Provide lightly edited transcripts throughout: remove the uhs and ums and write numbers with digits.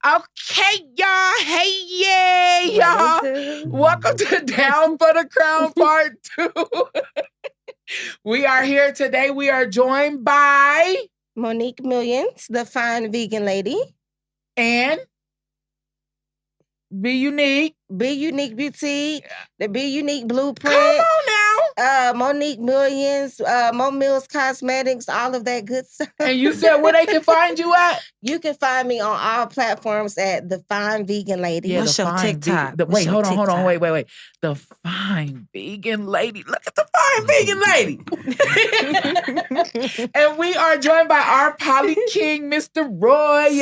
Okay, y'all. Hey, yeah, y'all. Welcome to Down for the Crown Part 2. We are here today. We are joined by Monique Millions, the fine vegan lady. And Be Unique. Be Unique Boutique, the Be Unique Blueprint. Come on now. Monique Millions, Mo Mills Cosmetics, all of that good stuff. And you said where they can find you at? You can find me on all platforms at The Fine Vegan Lady. Yeah, What's the your fine TikTok? wait, hold on. Wait. The Fine Vegan Lady. Look at the Fine Vegan Lady. And we are joined by our Poly King, Mr. Royal.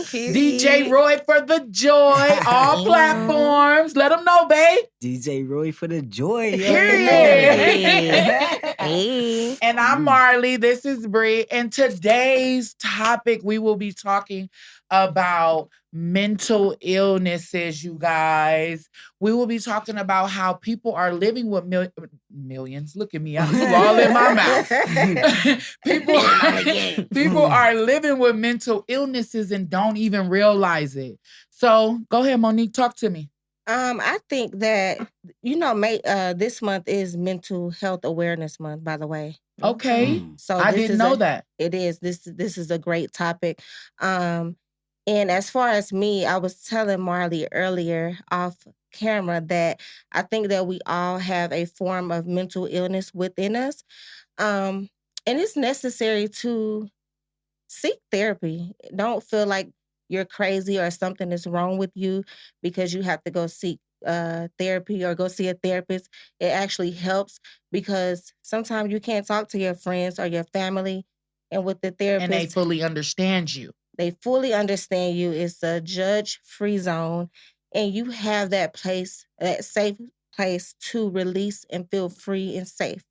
DJ Roy for the joy. All platforms. Let them know, babe. DJ Roy for the joy. Hey. And I'm Marley. This is Bree. And today's topic, we will be talking about mental illnesses, you guys. We will be talking about how people are living with millions. Look at me. I'm all in my mouth. people are living with mental illnesses and don't even realize it. So go ahead, Monique, talk to me. I think that, this month is Mental Health Awareness Month, by the way. Okay. So I didn't know that. It is. This is a great topic. And as far as me, I was telling Marley earlier off camera that I think that we all have a form of mental illness within us. And it's necessary to seek therapy. Don't feel like you're crazy or something is wrong with you because you have to go seek therapy or go see a therapist. It actually helps because sometimes you can't talk to your friends or your family, and with the therapist, and they fully understand you. They fully understand you. It's a judge-free zone, and you have that place, that safe place to release and feel free and safe.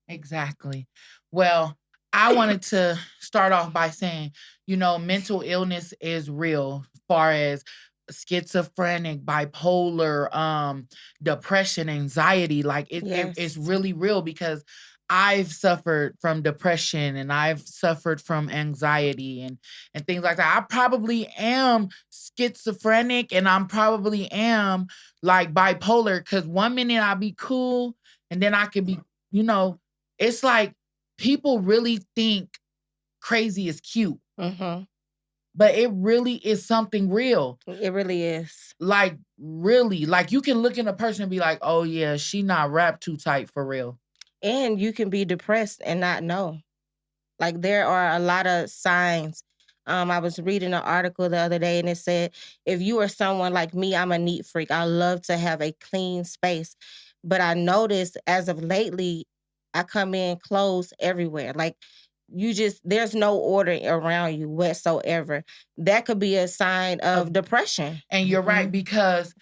Exactly. Well, I wanted to start off by saying, mental illness is real as far as schizophrenic, bipolar, depression, anxiety. Like it's really real because I've suffered from depression and I've suffered from anxiety and things like that. I probably am schizophrenic and I'm probably am like bipolar because one minute I'll be cool and then I could be, it's like people really think crazy is cute. Mm-hmm. But it really is something real. It really is. Like, really. Like, you can look in a person and be like, oh, yeah, she not wrapped too tight for real. And you can be depressed and not know. Like, there are a lot of signs. I was reading an article the other day and it said, if you are someone like me, I'm a neat freak. I love to have a clean space. But I noticed as of lately, I come in clothes everywhere. Like, there's no order around you whatsoever. That could be a sign of depression. And you're right, because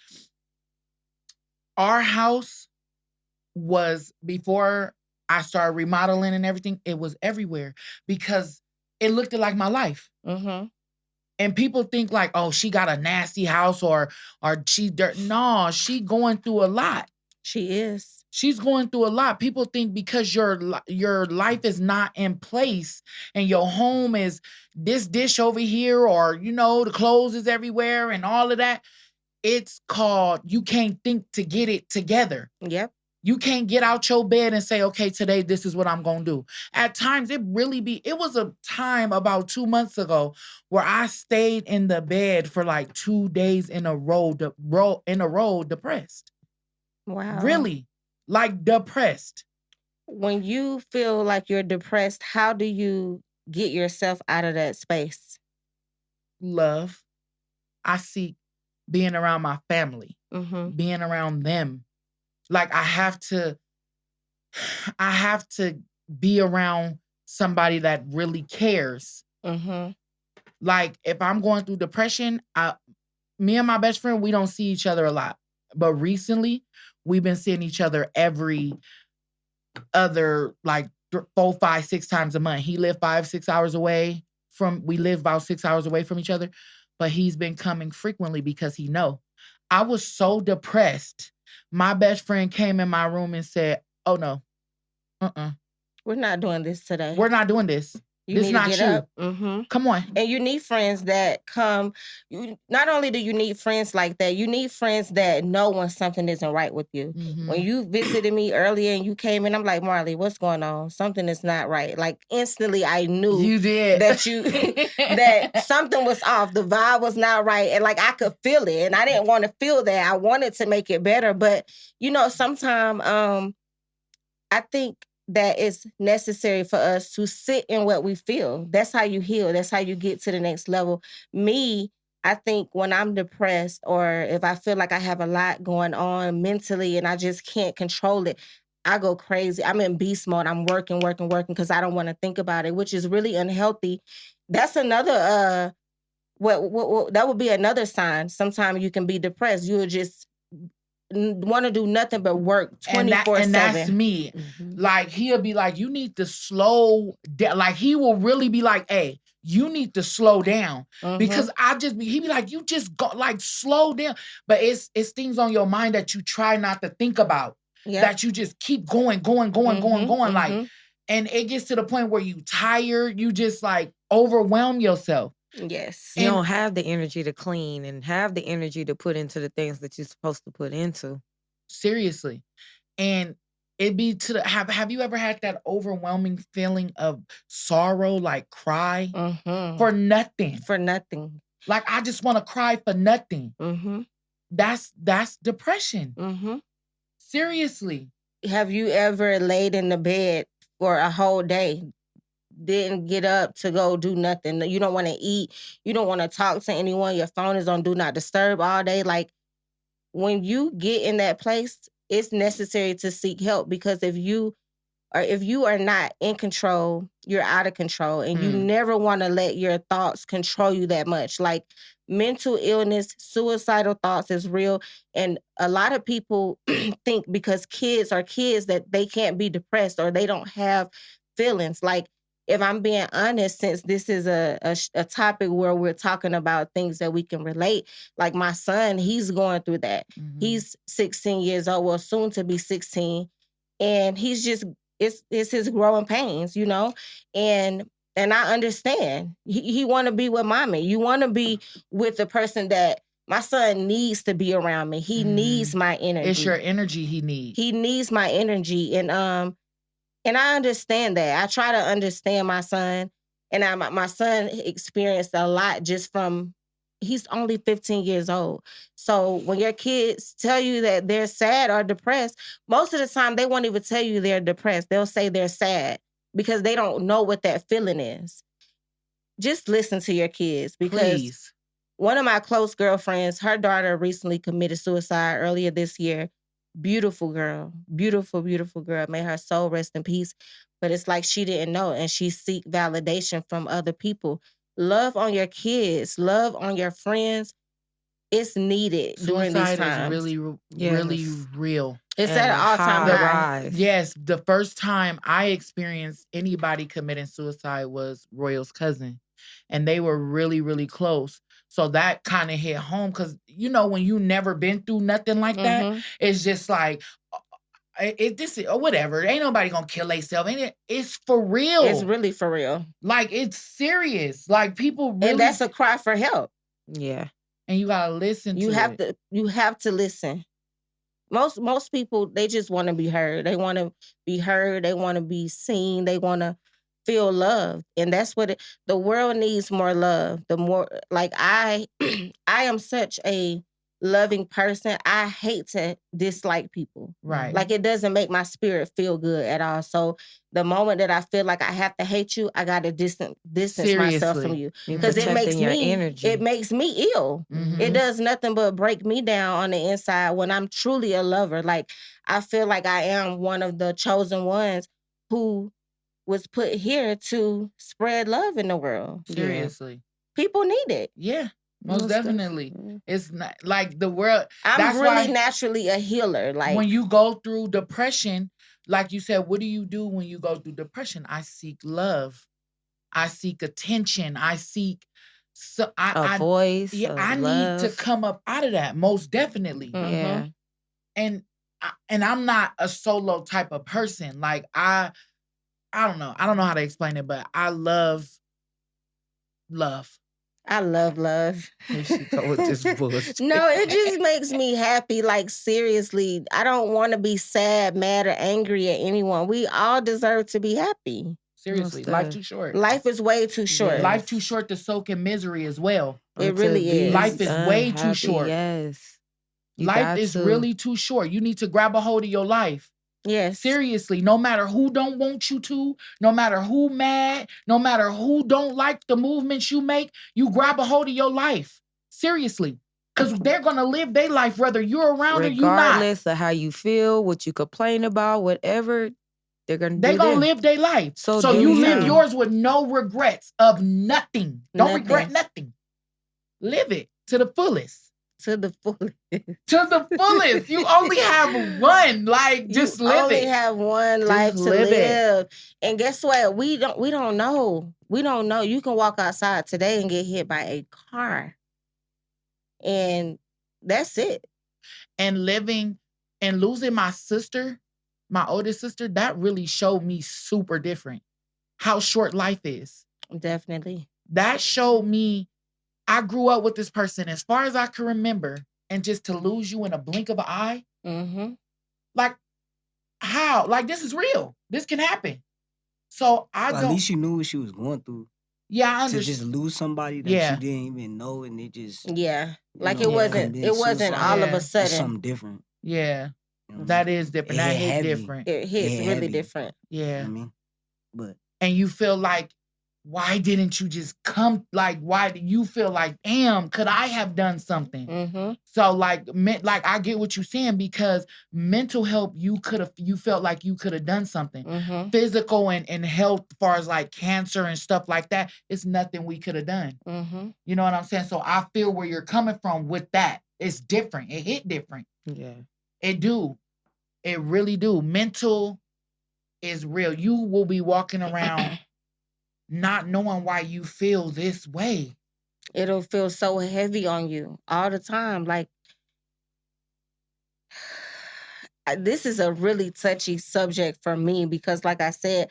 our house was, before I started remodeling and everything, it was everywhere because it looked like my life. Mm-hmm. And people think like, oh, she got a nasty house or she dirt. No, she going through a lot. She is. She's going through a lot. People think because your life is not in place and your home is this dish over here or, the clothes is everywhere and all of that. It's called, you can't think to get it together. Yep. You can't get out your bed and say, okay, today, this is what I'm going to do. At times, it was a time about 2 months ago where I stayed in the bed for like 2 days in a row depressed. Wow. Really? Like depressed. When you feel like you're depressed, how do you get yourself out of that space? Love. I seek being around my family, being around them. Like I have to be around somebody that really cares. Mm-hmm. Like if I'm going through depression, me and my best friend, we don't see each other a lot. But recently, we've been seeing each other every other, like 4, 5, 6 times a month. He lived 5, 6 hours away we live about 6 hours away from each other, but he's been coming frequently because he know. I was so depressed. My best friend came in my room and said, oh no, we're not doing this today. We're not doing this. You This need to not get you. up. Mm-hmm. Come on. And you need friends that come. Not only do you need friends like that, you need friends that know when something isn't right with you. When you visited me earlier and you came in, I'm like, Marley, what's going on? Something is not right. Like instantly, I knew You did. that that something was off. The vibe was not right, and like I could feel it, and I didn't want to feel that. I wanted to make it better, but sometimes I think that it's necessary for us to sit in what we feel. That's how you heal. That's how you get to the next level. Me, I think when I'm depressed or if I feel like I have a lot going on mentally and I just can't control it, I go crazy. I'm in beast mode. I'm working because I don't want to think about it, which is really unhealthy. That's another what that would be another sign. Sometimes you can be depressed. You'll just want to do nothing but work 24/7. And that's me. Like he'll be like, you need to slow down. Like he will really be like, hey, you need to slow down. Because he be like, you just go like slow down. But it's things on your mind that you try not to think about. Yep. That you just keep going. Like, and it gets to the point where you tired, you just like overwhelm yourself. Yes. You don't have the energy to clean and have the energy to put into the things that you're supposed to put into. Seriously. And it be to the have you ever had that overwhelming feeling of sorrow, like cry for nothing? For nothing. Like I just want to cry for nothing. That's depression. Seriously. Have you ever laid in the bed for a whole day? Didn't get up to go do nothing. You don't want to eat. You don't want to talk to anyone. Your phone is on do not disturb all day. Like when you get in that place, it's necessary to seek help because if you are not in control, you're out of control. And you never want to let your thoughts control you that much. Like mental illness, suicidal thoughts is real. And a lot of people think because kids are kids that they can't be depressed or they don't have feelings. Like if I'm being honest, since this is a topic where we're talking about things that we can relate, like my son, he's going through that. He's 16 years old, well, soon to be 16. And he's just, it's his growing pains, and I understand. He want to be with mommy. You want to be with the person that my son needs to be around me. He needs my energy. It's your energy he needs. He needs my energy, and I understand that. I try to understand my son, and my son experienced a lot just from. He's only 15 years old. So when your kids tell you that they're sad or depressed, most of the time they won't even tell you they're depressed. They'll say they're sad because they don't know what that feeling is. Just listen to your kids because one of my close girlfriends, her daughter recently committed suicide earlier this year. Beautiful girl, beautiful, beautiful girl. May her soul rest in peace. But it's like she didn't know and she seek validation from other people. Love on your kids, love on your friends. It's needed during these times. Suicide is really real. It's at an all-time high. Yes, the first time I experienced anybody committing suicide was Royal's cousin. And they were really, really close. So that kind of hit home because, when you never been through nothing like that, it's just like, or whatever. Ain't nobody gonna kill themselves. It's for real. It's really for real. Like, it's serious. Like, people really... And that's a cry for help. Yeah. And you gotta listen to it. You have to listen. Most people, they just want to be heard. They want to be heard. They want to be seen. They want to feel loved. And that's what the world needs, more love. The more, like I am such a loving person. I hate to dislike people. Right. Like it doesn't make my spirit feel good at all. So the moment that I feel like I have to hate you, I got to distance myself from you. Because it makes me ill. It does nothing but break me down on the inside when I'm truly a lover. Like I feel like I am one of the chosen ones who was put here to spread love in the world. Seriously. People need it. Yeah. Most definitely. It's not like the world. I'm really naturally a healer. Like when you go through depression, like you said, what do you do when you go through depression? I seek love. I seek attention. I seek a voice. Yeah, I need to come up out of that. Most definitely. Yeah. And I'm not a solo type of person. Like I don't know. I don't know how to explain it, but I love love. I love love. Here she go with this bullshit. No, it just makes me happy. Like, seriously, I don't want to be sad, mad, or angry at anyone. We all deserve to be happy. Seriously, Most life def. too short. Life is way too short. Life too Yes. short to soak in misery as well. It Or to really be is. Life is way too unhappy. short. Yes. You Life got is to. really too short. You need to grab a hold of your life. Yes. Seriously, no matter who don't want you to, no matter who mad, no matter who don't like the movements you make, you grab a hold of your life. Seriously. Because they're going to live their life whether you're around or you not. Regardless of how you feel, what you complain about, whatever, they're going to They're do going to them. live their life. So So do you live you. yours with no regrets of nothing. Don't regret Nothing. nothing. Live it to the fullest. To the fullest. To the fullest. You only have one. Like, just You live only it. have one Just life to live it. live. And guess what? We don't know. We don't know. You can walk outside today and get hit by a car. And that's it. And living and losing my sister, my oldest sister, that really showed me super different how short life is. Definitely. That showed me I grew up with this person as far as I can remember, and just to lose you in a blink of an eye, Mm-hmm. like how? Like this is real. This can happen. So I Well, at don't. least you knew what she was going through. Yeah, I To just understand. lose somebody that Yeah. you didn't even know, and it just, Yeah. you Like know, it Yeah. wasn't commit all suicide. of Yeah. a It's sudden. something different. Yeah, You know what I'm that saying? is It different. That hit hit heavy. different. It hits hit really heavy. different. You know what Yeah. I mean? But And you feel like, why didn't you just come? Like, why do you feel like, damn, could I have done something? Mm-hmm. So like I get what you're saying, because mental health, you felt like you could have done something. Mm-hmm. Physical and health, as far as like cancer and stuff like that, it's nothing we could have done. Mm-hmm. You know what I'm saying? So I feel where you're coming from with that. It's different. It hit different. Yeah. It do. It really do. Mental is real. You will be walking around not knowing why you feel this way. It'll feel so heavy on you all the time. Like, this is a really touchy subject for me because, like I said,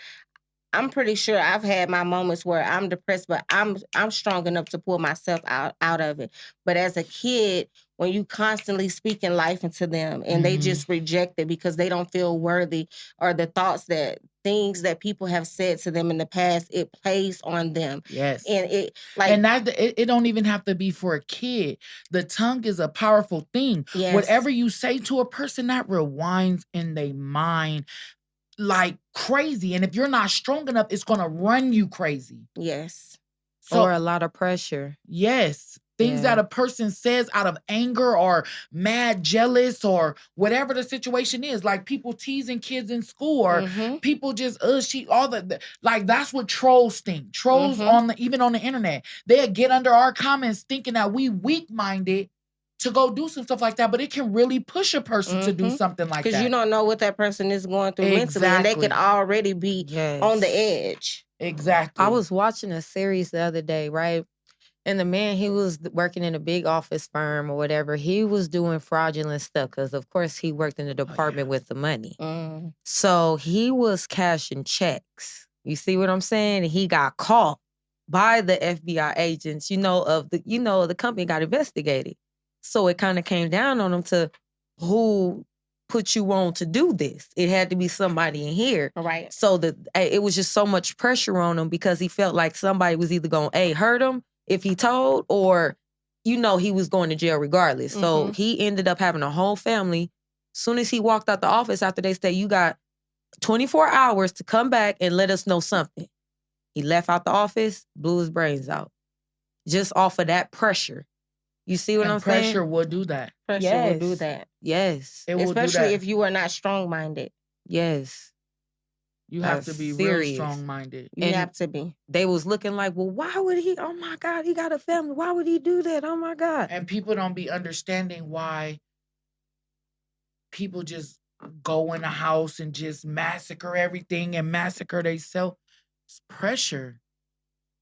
I'm pretty sure I've had my moments where I'm depressed, but I'm strong enough to pull myself out of it. But as a kid, when you constantly speaking life into them and they Mhm. just reject it because they don't feel worthy, or the things that people have said to them in the past, it plays on them. Yes. And it And it don't even have to be for a kid. The tongue is a powerful thing. yes. Whatever you say to a person, that rewinds in their mind like crazy. And if you're not strong enough, it's gonna run you crazy. Yes. So Or a lot of pressure. yes, things that Yeah. a person says out of anger or mad jealous or whatever the situation is, like people teasing kids in school or Mhm. people just all like that's what trolls think. Trolls Mhm. even on the internet, they'll get under our comments thinking that we weak-minded to go do some stuff like that, but it can really push a person to do Mhm. something like Because you that. don't know what that person is going through mentally, and they could Exactly. already be on the Yes. edge. Exactly. I was watching a series the other day, right? And the man, he was working in a big office firm or whatever. He was doing fraudulent stuff because, of course, he worked in the department with the money. Mm. So he was cashing checks. You see what I'm saying? And he got caught by the FBI agents, the company got investigated. So it kind of came down on him to who put you on to do this. It had to be somebody in here. Right. So it was just so much pressure on him because he felt like somebody was either going to hurt him if he told, or he was going to jail regardless. So Mhm. he ended up having a whole family. Soon as he walked out the office after they said, you got 24 hours to come back and let us know something. He left out the office, blew his brains out. Just off of that pressure. You see what and I'm pressure saying? will do that. Pressure will do Yes. that. Yes. It will do Especially that. if you are not strong-minded. Yes. You have to be real serious. strong-minded. You And have to be. They was looking like, well, why would he? Oh my God, he got a family. Why would he do that? Oh my God. And people don't be understanding why people just go in a house and just massacre everything and massacre themselves. It's pressure.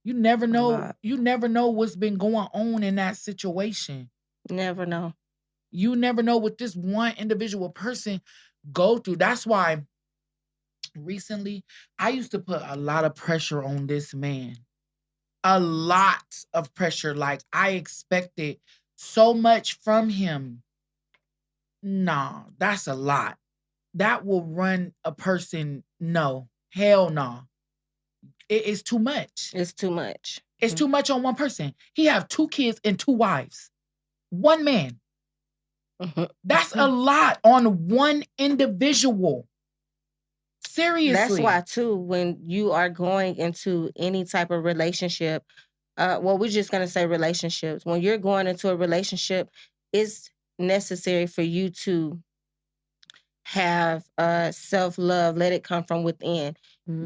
You never A know. lot. You never know what's been going on in that situation. Never know. You never know what this one individual person go through. That's why recently, I used to put a lot of pressure on this man. A lot of pressure. Like I expected so much from him. Nah, that's a lot. That will run a person. No, hell no. It is too much. It's too much. It's too much on one person. He have 2 kids and 2 wives. One man. That's a lot on one individual. Seriously. That's why too, when you are going into any type of relationship, well, we're just gonna say relationships. When you're going into a relationship, it's necessary for you to have self-love. Let it come from within.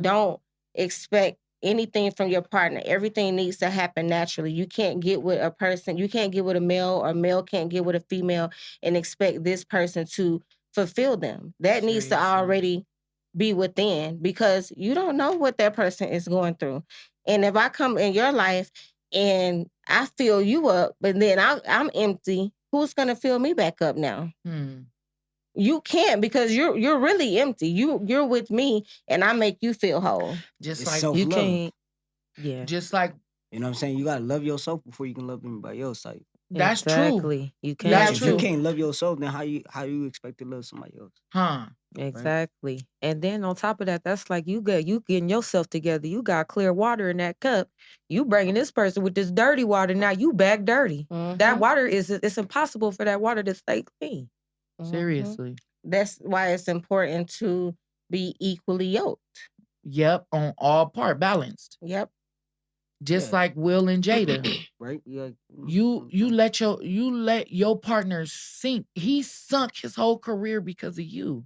Don't expect anything from your partner. Everything needs to happen naturally. You can't get with a person, you can't get with a male, or male can't get with a female and expect this person to fulfill them. That needs to already be within, because you don't know what that person is going through. And if I come in your life and I fill you up, but then I'm empty, who's gonna fill me back up now? You can't, because you're really empty. You're with me and I make you feel whole. Just It's like self-love. You can't. Yeah. just like You know what I'm saying? You gotta love yourself before you can love anybody else. Like, that's true. Exactly. You can't. That's if true. you can't love yourself, then how you expect to love somebody else? Huh. Exactly. And then on top of that, that's like you getting yourself together. You got clear water in that cup. You bringing this person with this dirty water. Now you back dirty. That water it's impossible for that water to stay clean. Seriously. That's why it's important to be equally yoked. Yep, on all part balanced. Yep. Just like Will and Jada. Right? Yeah. You let your partner sink. He sunk his whole career because of you.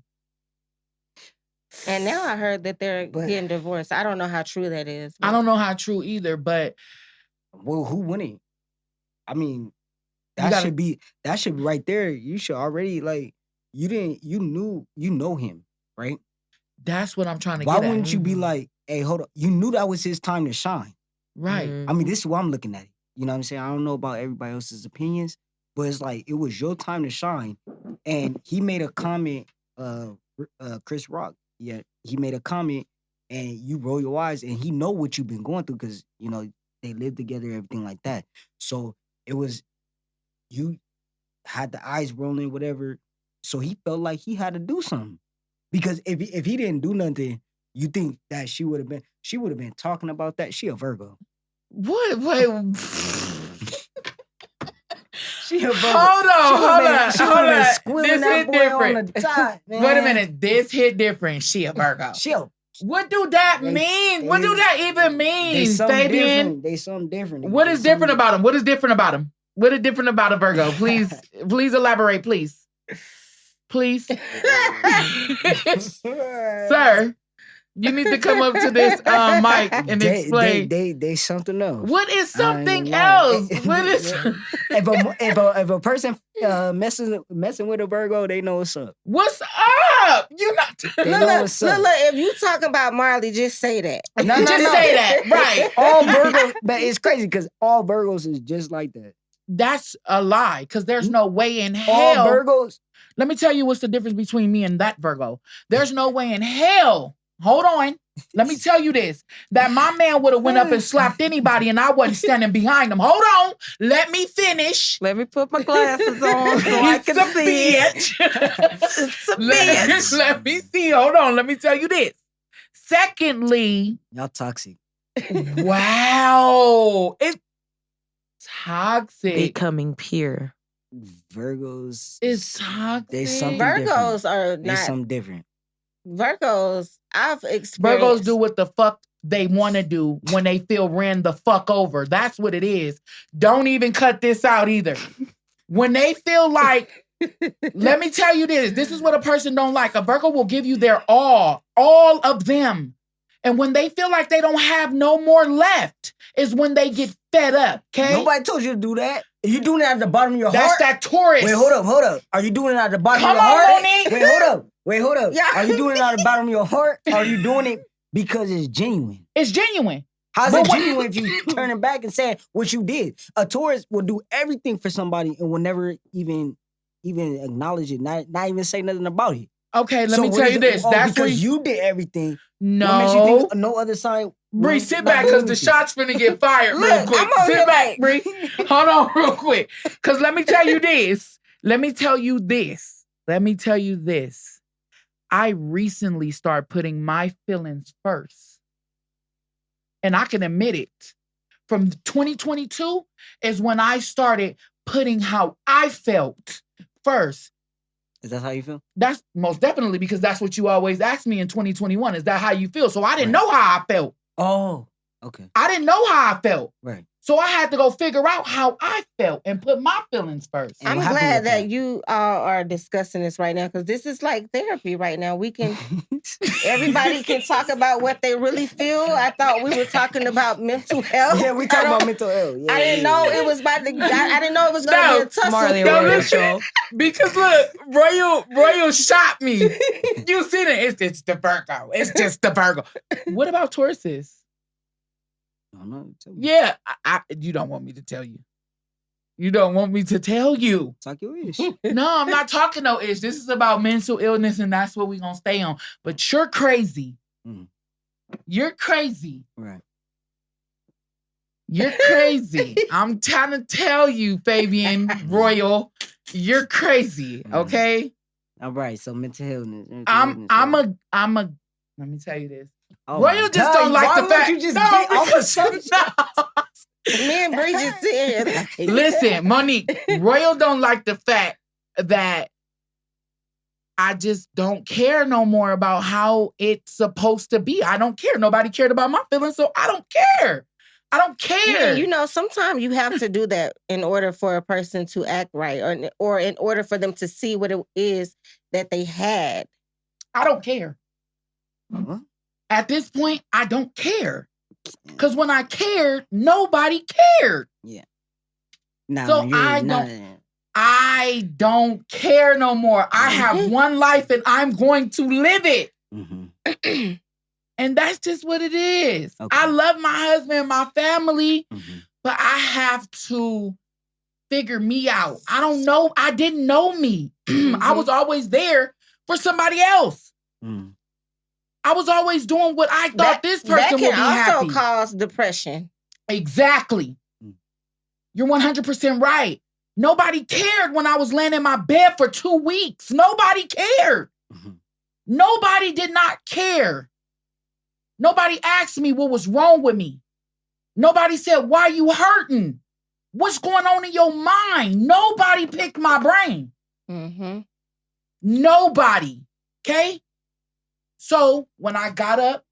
And now I heard that they're getting divorced. I don't know how true that is. I don't know how true either, but Well, who winning? I mean, You that gotta- should be right there. You should already you know him, right? that's what I'm trying to Why get at. wouldn't you be like, hey, hold up? You knew that was his time to shine. Right. I mean, this is what I'm looking at it. You know what I'm saying? I don't know about everybody else's opinions, but it's like it was your time to shine. And he made a comment, Chris Rock. Yeah, he made a comment and you roll your eyes and he know what you've been going through because, you know, they live together, everything like that. So it was, you had the eyes rolling, whatever. So he felt like he had to do something. Because if he didn't do nothing, you think that she would have been talking about that. She a Virgo. What? Wait. She a Virgo. Hold on. She would've been squealing This that hit boy on different. the top, man. Wait a minute. This hit different. She a Virgo. She a, What do that They- mean? What do they- that even they mean, something Fabian? different. They something different. What is different about him? What is different about him? What is different about a Virgo? Please elaborate, please. Please. Sir, you need to come up to this mic and explain. They something else. What is something I else? ain't gonna What lie. is if a person messing with a Virgo, they know what's up. what's up? You not They know Look, what's up. if you talking about Marley, just say that. No, just say that. Right. All Virgos, but it's crazy because all Virgos is just like that. That's a lie, because there's no way in All hell. Virgos, Let me tell you what's the difference between me and that Virgo. There's no way in hell. Hold on. Let me tell you this. That my man would have went up and slapped anybody and I wasn't standing behind him. Hold on. Let me finish. Let me put my glasses on so I It's can a see it. bitch. It's a let, bitch. let me see. Hold on. Let me tell you this. Secondly, y'all toxic. wow. It's toxic. Becoming pure. Virgos, It's toxic. They something Virgos are they not something different. Virgos. I've Virgos experienced. do what the fuck they want to do when they feel ran the fuck over. That's what it is. Don't even cut this out either. When they feel like, let me tell you this. This is what a person don't like. A Virgo will give you their all of them. And when they feel like they don't have no more left is when they get fed up, okay? Nobody told you to do that. Are you doing it at the bottom of your That's heart? that Taurus. Wait, hold up. Are you doing it at the bottom Come of your on, heart? Monique. Wait, hold up. Yeah. Are you doing it at the bottom of your heart? Or are you doing it because it's genuine? It's genuine. How's But it what- genuine if you turning back and saying what you did? A Taurus will do everything for somebody and will never even acknowledge it, not even say nothing about it. Okay, let So me what tell is you it? this. Oh, That's where because you did everything. What makes you no. think no other side Bree, will sit not back do because the anything? shots finna get fired real Look, quick. I'm over Sit here back, like, Bree. Hold on real quick. Because let me tell you this. Let me tell you this. Let me tell you this. I recently started putting my feelings first. And I can admit it. From 2022 is when I started putting how I felt first. Is that how you feel? That's most definitely because that's what you always ask me in 2021. Is that how you feel? So I didn't Right. know how I felt. Oh, okay. I didn't know how I felt. Right. So I had to go figure out how I felt and put my feelings first. And I'm what happened glad with that that? you all are discussing this right now because this is like therapy right now. We can, everybody can talk about what they really feel. I thought we were talking about mental health. Yeah, we talking about mental health. Yeah, I didn't know it was about to. I didn't know it was going to be a tussle. Marley No, Royal listen. show. Because look, Royal shot me. You see that? It's the Virgo. It's just the Virgo. What about Tauruses? I don't know. Tell me. Yeah, you don't want me to tell you. You don't want me to tell you. Talk your ish. No, I'm not talking no ish. This is about mental illness, and that's what we're gonna stay on. But you're crazy. Mm. You're crazy. Right. You're crazy. I'm trying to tell you, Fabian Royal, you're crazy. Okay. All right. So mental illness. I'm a. Let me tell you this. Oh Royal my just God, don't like why the won't fact. you just No, get off because the no. Me and Bree just sitting here like, Listen, Monique, Royal don't like the fact that I just don't care no more about how it's supposed to be. I don't care. Nobody cared about my feelings, so I don't care. I don't care. yeah, you know, sometimes you have to do that in order for a person to act right, or in order for them to see what it is that they had. I don't care. Huh? At this point, I don't care. Because when I cared, nobody cared. Yeah. No, So I don't care no more. I have one life and I'm going to live it. Mm-hmm. And that's just what it is. Okay. I love my husband and my family, Mm-hmm. but I have to figure me out. I don't know. I didn't know me. I was always there for somebody else. Mm. I was always doing what I thought this person would be that can also happy. cause depression. Exactly. Mm. You're 100% right. Nobody cared when I was laying in my bed for 2 weeks. Nobody cared. Mm-hmm. Nobody did not care. Nobody asked me what was wrong with me. Nobody said, why you hurting? What's going on in your mind? Nobody picked my brain. Mm-hmm. Nobody. Okay? So when I got up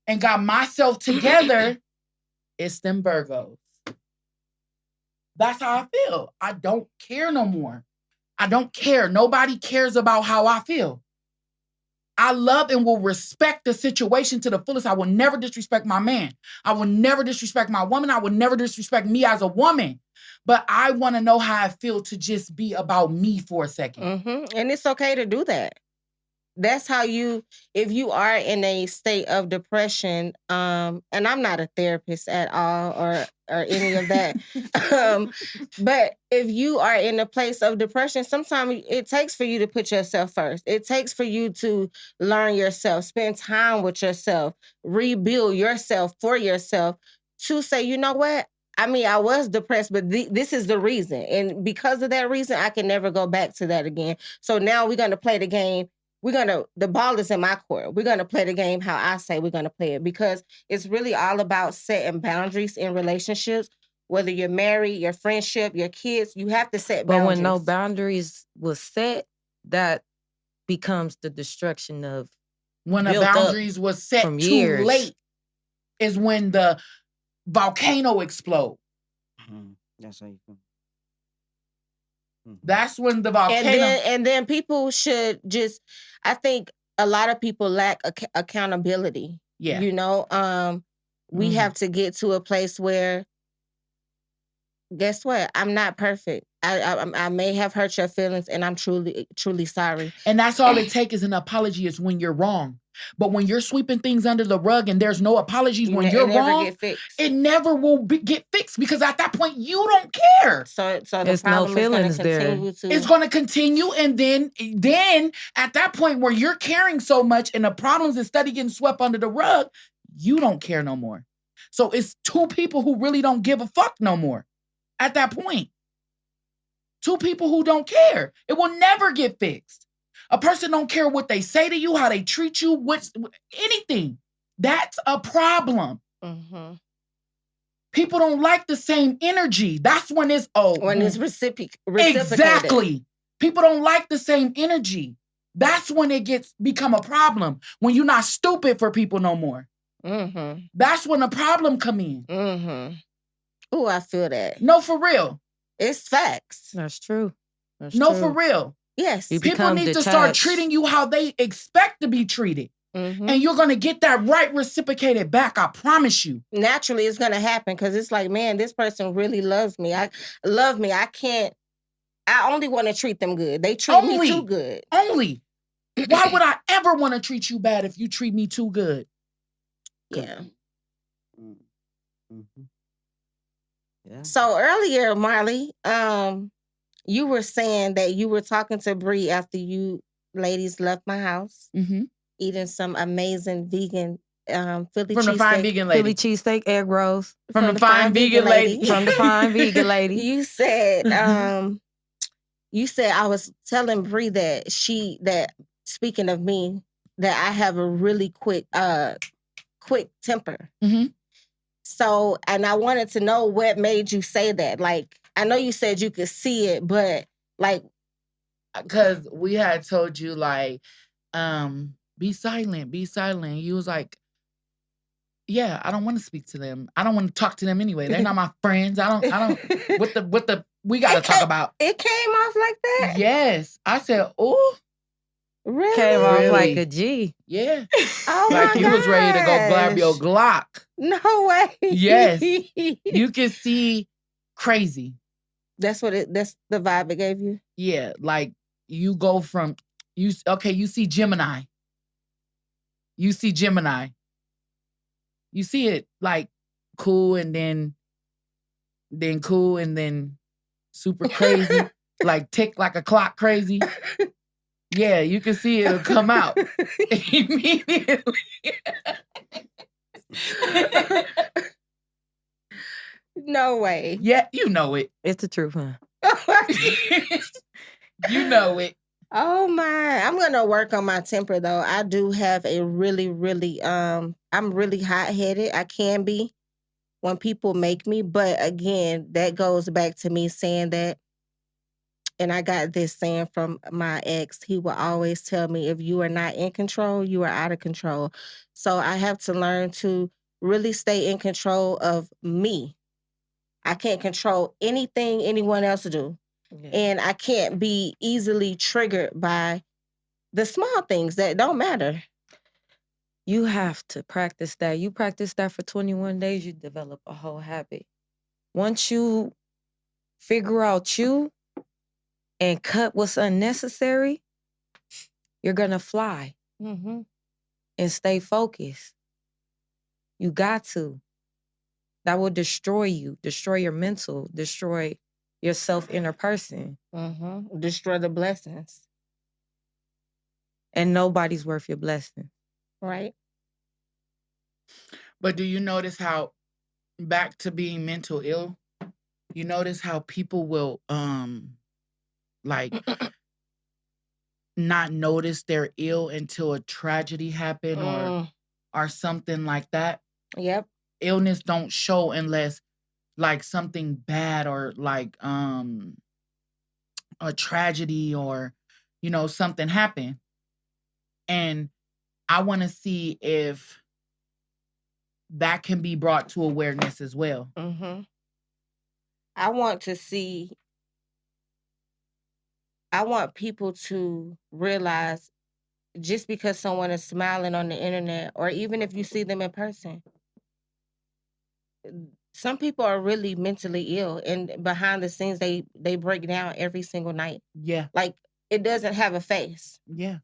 and got myself together, it's them Virgos. That's how I feel. I don't care no more. I don't care. Nobody cares about how I feel. I love and will respect the situation to the fullest. I will never disrespect my man. I will never disrespect my woman. I will never disrespect me as a woman. But I want to know how I feel to just be about me for a second. Mm-hmm. And it's okay to do that. That's how if you are in a state of depression, and I'm not a therapist at all or any of that, but if you are in a place of depression, sometimes it takes for you to put yourself first. It takes for you to learn yourself, spend time with yourself, rebuild yourself for yourself to say, you know what? I mean, I was depressed, but this is the reason. And because of that reason, I can never go back to that again. So now we're going to play the game. The ball is in my court. We're going to play the game how I say we're going to play it, because it's really all about setting boundaries in relationships. Whether you're married, your friendship, your kids, you have to set boundaries. But when no boundaries was set, that becomes the destruction of when the boundaries was set too years. late is when the volcano explode. Mm-hmm. That's how you feel. Mm-hmm. That's when the volcano. And then people should just, I think a lot of people lack accountability. Yeah. You know, we have to get to a place where, guess what? I'm not perfect. I may have hurt your feelings, and I'm truly, truly sorry. And that's all it takes is an apology is when you're wrong. But when you're sweeping things under the rug and there's no apologies when you're never wrong, get fixed. it never will get fixed because at that point you don't care. So the There's no problem is going to feelings there. continue to. It's going to continue, and then at that point where you're caring so much and the problems instead of getting swept under the rug, you don't care no more. So it's two people who really don't give a fuck no more at that point. Two people who don't care. It will never get fixed. A person don't care what they say to you, how they treat you, anything. That's a problem. Mm-hmm. People don't like the same energy. That's when it's when it's reciprocated. Exactly. People don't like the same energy. That's when it become a problem. When you're not stupid for people no more. Mm-hmm. That's when the problem come in. Mm-hmm. Oh, I feel that. No, for real. It's facts. That's true. That's no, true. for real. Yes. People need to start treating you how they expect to be treated. Mm-hmm. And you're going to get that right reciprocated back. I promise you. Naturally, it's going to happen because it's like, man, this person really loves me. I only want to treat them good. They treat me too good. Only. Why would I ever want to treat you bad if you treat me too good? Yeah. Mm-hmm. Yeah. So earlier, Marley, you were saying that you were talking to Bree after you ladies left my house, eating some amazing vegan Philly from the fine vegan lady. Philly cheesesteak, egg rolls. From the fine vegan lady. From the fine vegan lady. You said I was telling Bree that speaking of me, that I have a really quick temper. Mm-hmm. So, and I wanted to know what made you say that. Like, I know you said you could see it, but like, because we had told you like, be silent. You was like, yeah, I don't want to speak to them. I don't want to talk to them anyway. They're not my friends. I don't. We got to talk about. It came off like that. Yes, I said, oh. Really? Came off like a G. Yeah. Oh like you was ready to go grab your Glock. No way. Yes. You can see crazy. That's the vibe it gave you? Yeah. Like you go from, you see Gemini. You see it like cool and then cool and then super crazy. Like tick like a clock crazy. Yeah, you can see it'll come out immediately. No way. Yeah, you know it. It's the truth, huh? You know it. Oh my. I'm gonna work on my temper though. I do have a really, really I'm really hot-headed. I can be when people make me, but again, that goes back to me saying that. And I got this saying from my ex. He will always tell me, if you are not in control, you are out of control. So I have to learn to really stay in control of me. I can't control anything anyone else do. Yeah. And I can't be easily triggered by the small things that don't matter. You have to practice that. You practice that for 21 days, you develop a whole habit. Once you figure out you, and cut what's unnecessary, you're going to fly and stay focused. You got to. That will destroy you, destroy your mental, destroy your self-inner person. Destroy the blessings. And nobody's worth your blessing. Right. But do you notice how, back to being mental ill, you notice how people will, like not notice they're ill until a tragedy happened or something like that. Yep. Illness don't show unless like something bad or like a tragedy or something happened. And I want to see if that can be brought to awareness as well. I want people to realize, just because someone is smiling on the internet, or even if you see them in person, some people are really mentally ill, and behind the scenes they break down every single night. Yeah. Like, it doesn't have a face. Yeah.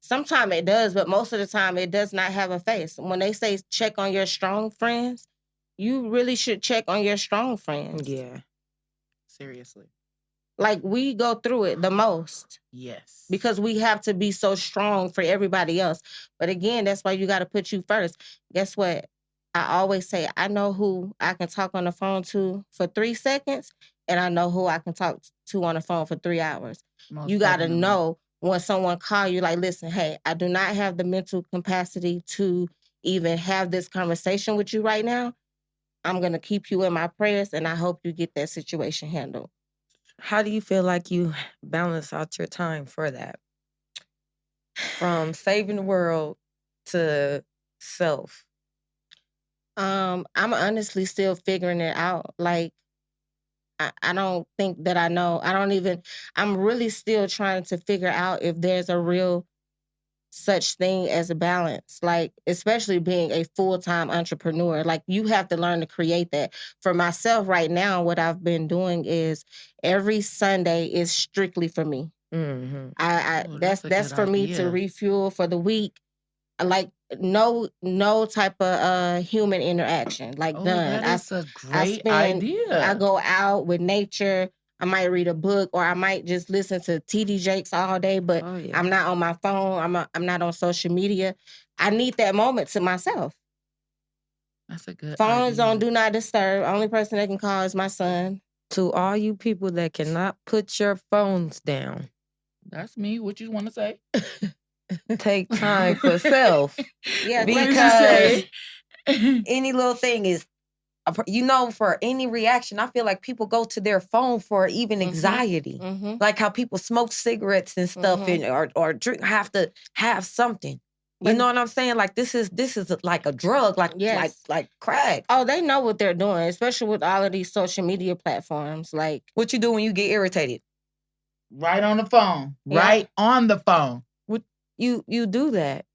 Sometimes it does, but most of the time it does not have a face. When they say check on your strong friends, you really should check on your strong friends. Yeah. Seriously. Like, we go through it the most Yes. because we have to be so strong for everybody else. But again, that's why you got to put you first. Guess what? I always say, I know who I can talk on the phone to for 3 seconds, and I know who I can talk to on the phone for 3 hours. Most You got to definitely. know when someone call you, like, listen, hey, I do not have the mental capacity to even have this conversation with you right now. I'm going to keep you in my prayers, and I hope you get that situation handled. How do you feel like you balance out your time for that? From saving the world to self. I'm honestly still figuring it out. Like, I don't think that I know. I'm really still trying to figure out if there's a real such thing as a balance. Like, especially being a full-time entrepreneur. Like, you have to learn to create that. For myself right now, what I've been doing is every Sunday is strictly for me. Mm-hmm. Oh, That's a good for me to idea. refuel for the week. Like, no type of human interaction. Like, Oh, done. that is a great I idea. go out with nature. I might read a book, or I might just listen to TD Jakes all day, but Oh yeah. I'm not on my phone. I'm not on social media. I need that moment to myself. That's a good Phones on idea. do not disturb. Only person that can call is my son. To all you people that cannot put your phones down, That's me. What you want to say? take time for self. Yeah, What did you Because say? any little thing is, for any reaction, I feel like people go to their phone for even anxiety. Mhm. Like how people smoke cigarettes and stuff, Mhm. and or drink, have to have something. You But- know what I'm saying? Like this is like a drug, like Yes. like crack. Oh, they know what they're doing, especially with all of these social media platforms. Like, What you do when you get irritated? Right on the phone. Yeah. Right on the phone. You do that.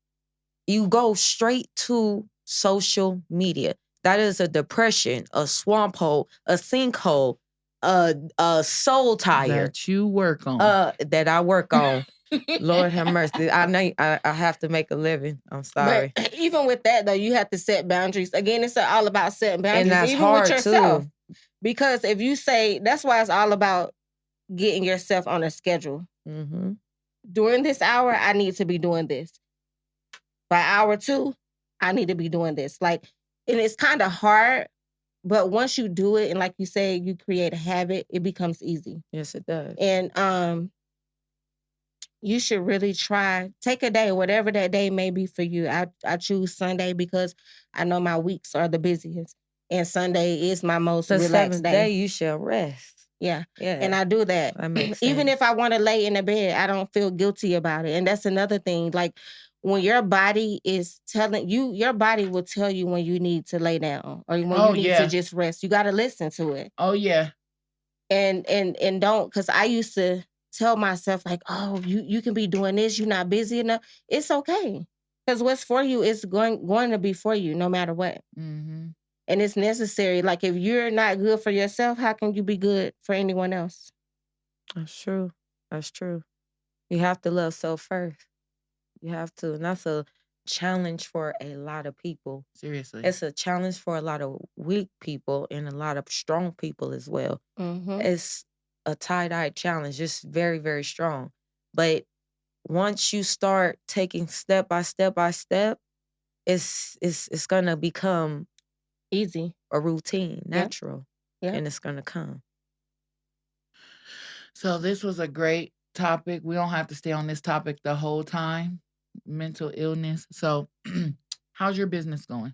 You go straight to social media. That is a depression, a swamp hole, a sinkhole, a soul tire That you work on. that I work on. Lord have mercy. I know I have to make a living. I'm sorry. But even with that, though, you have to set boundaries. Again, it's all about setting boundaries, And that's even hard with yourself. too. Because if you say, that's why it's all about getting yourself on a schedule. Mm-hmm. During this hour, I need to be doing this. By hour 2, I need to be doing this. Like, and it's kind of hard, but once you do it, and like you say, you create a habit, it becomes easy. Yes, it does. And you should really take a day, whatever that day may be for you. I choose Sunday because I know my weeks are the busiest, and Sunday is my most The relaxed 7th day. day you shall rest. Yeah. Yeah. And I do that. That makes Even sense. if I want to lay in the bed, I don't feel guilty about it. And that's another thing. Like, when your body is telling you, your body will tell you when you need to lay down or when you need to just rest. You got to listen to it. Oh, yeah. And don't, because I used to tell myself, like, oh, you can be doing this, you're not busy enough. It's okay. Because what's for you is going to be for you no matter what. Mm-hmm. And it's necessary. Like, if you're not good for yourself, how can you be good for anyone else? That's true. That's true. You have to love self first. You have to. And that's a challenge for a lot of people. Seriously. It's a challenge for a lot of weak people and a lot of strong people as well. Mm-hmm. It's a tie-dye challenge. It's very, very strong. But once you start taking step by step by step, it's gonna become easy, a routine, natural. Yeah. And it's gonna come. So this was a great topic. We don't have to stay on this topic the whole time. Mental illness. So how's your business going?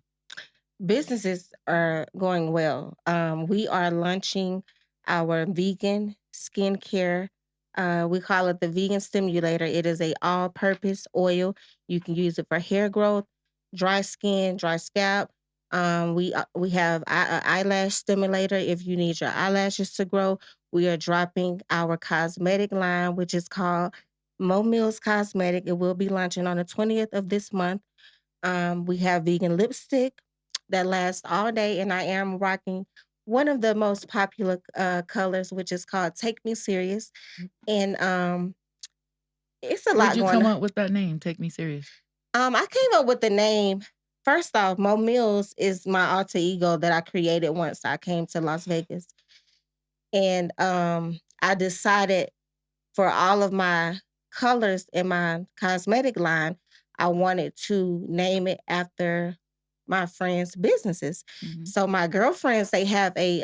Businesses are going well. We are launching our vegan skincare. We call it the Vegan Stimulator. It is a all-purpose oil. You can use it for hair growth, dry skin, dry scalp. We have an eyelash stimulator if you need your eyelashes to grow. We are dropping our cosmetic line, which is called Mo Mills Cosmetic. It will be launching on the 20th of this month. We have vegan lipstick that lasts all day, and I am rocking one of the most popular colors, which is called Take Me Serious. And It's a Where'd lot you going come on. up with that name? Take Me Serious. I came up with the name. First off, Mo Mills is my alter ego that I created once I came to Las Vegas. And I decided for all of my colors in my cosmetic line, I wanted to name it after my friends' businesses. Mhm. So my girlfriends, they have a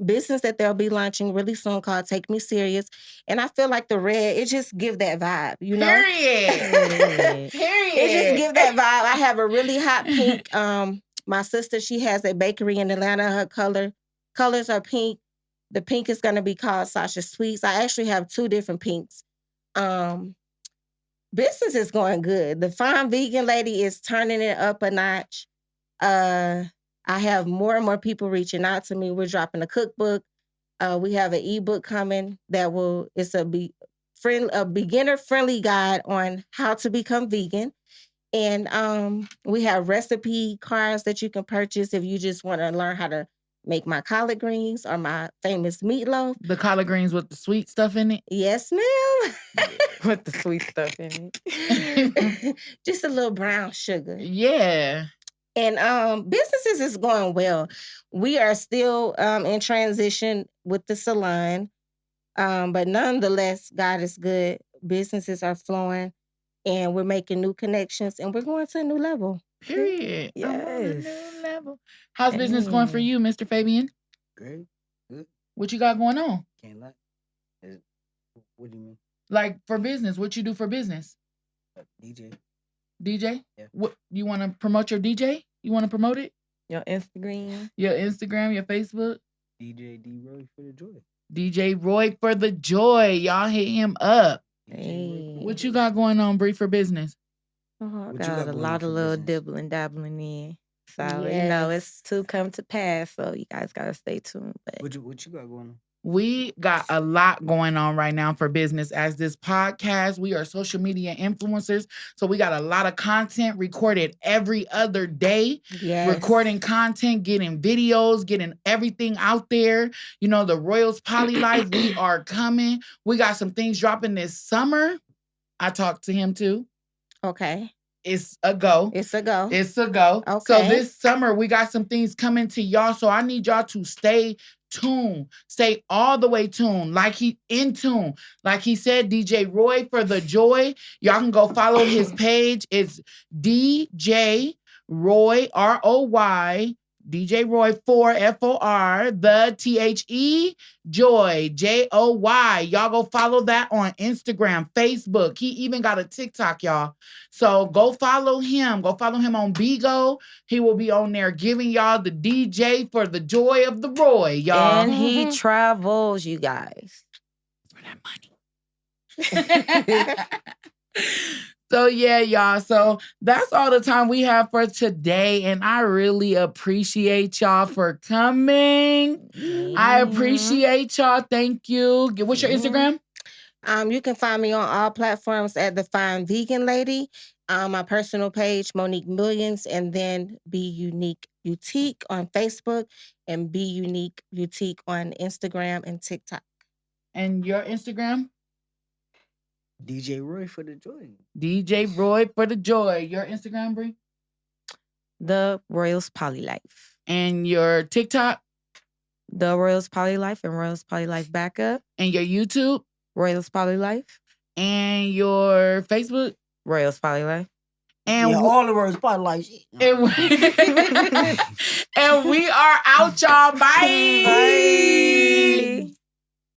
business that they'll be launching really soon called Take Me Serious. And I feel like the red, it just give that vibe, you know? Period. Period. It just Period. give that vibe. I have a really hot pink. My sister, she has a bakery in Atlanta. Her colors are pink. The pink is gonna be called Sasha Sweets. I actually have 2 different pinks. Um, Business is going good. The Fine Vegan Lady is turning it up a notch. I have more and more people reaching out to me. We're dropping a cookbook. We have an ebook coming that it's a beginner friendly guide on how to become vegan. And we have recipe cards that you can purchase if you just want to learn how to make my collard greens or my famous meatloaf. The collard greens with the sweet stuff in it. Yes, ma'am. With the sweet stuff in it. Just a little brown sugar. Yeah. And businesses is going well. We are still in transition with the salon. But nonetheless, God is good. Businesses are flowing and we're making new connections and we're going to a new level. Period. I'm on a new Yes. level. How's business going for Amen. you, Mr. Fabian? Great. Good. What you got going on? Can't lie. What do you mean? Like for business, what you do for business? DJ. DJ? Yeah. What you want to promote your DJ? You want to promote it? Your Instagram. Your Instagram, your Facebook? DJ D Roy for the joy. DJ Roy for the joy. Y'all hit him up. DJ Roy Hey. for the What you joy. got going on, Bree, for business? Oh, I What you got got a going on lot for of little business? dibbling, dabbling in. So, it's Yes. to come to pass. So you guys gotta stay tuned. But What you got going on? We got a lot going on right now for business as this podcast. We are social media influencers. So we got a lot of content recorded every other day. Yes. Recording content, getting videos, getting everything out there. You know, the Royals PolyLife, we are coming. We got some things dropping this summer. I talked to him too. Okay. It's a go. It's a go. It's a go. So Okay. this summer, we got some things coming to y'all. So I need y'all to stay tuned. Stay all the way tuned. Like he said, DJ Roy for the joy. Y'all can go follow his page. It's DJ Roy, ROY. DJ Roy 4 FOR, the THE Joy, JOY. Y'all go follow that on Instagram, Facebook. He even got a TikTok, y'all. So go follow him. Go follow him on Bigo. He will be on there giving y'all the DJ for the joy of the Roy, y'all. and he travels, you guys. For that money. So yeah, y'all. So that's all the time we have for today. And I really appreciate y'all for coming. I appreciate y'all. Thank you. What's your Instagram? You can find me on all platforms at The Fine Vegan Lady. My personal page, Monique Millions, and then Be Unique Boutique on Facebook and Be Unique Boutique on Instagram and TikTok. And your Instagram? DJ Roy for the joy. DJ Roy for the joy. Your Instagram, Brie? The Royals PolyLife. And your TikTok? The Royals PolyLife and Royals PolyLife Backup. And your YouTube? Royals PolyLife. And your Facebook? Royals PolyLife. And yeah, all the words probably like shit. and we are out, y'all. Bye. Bye.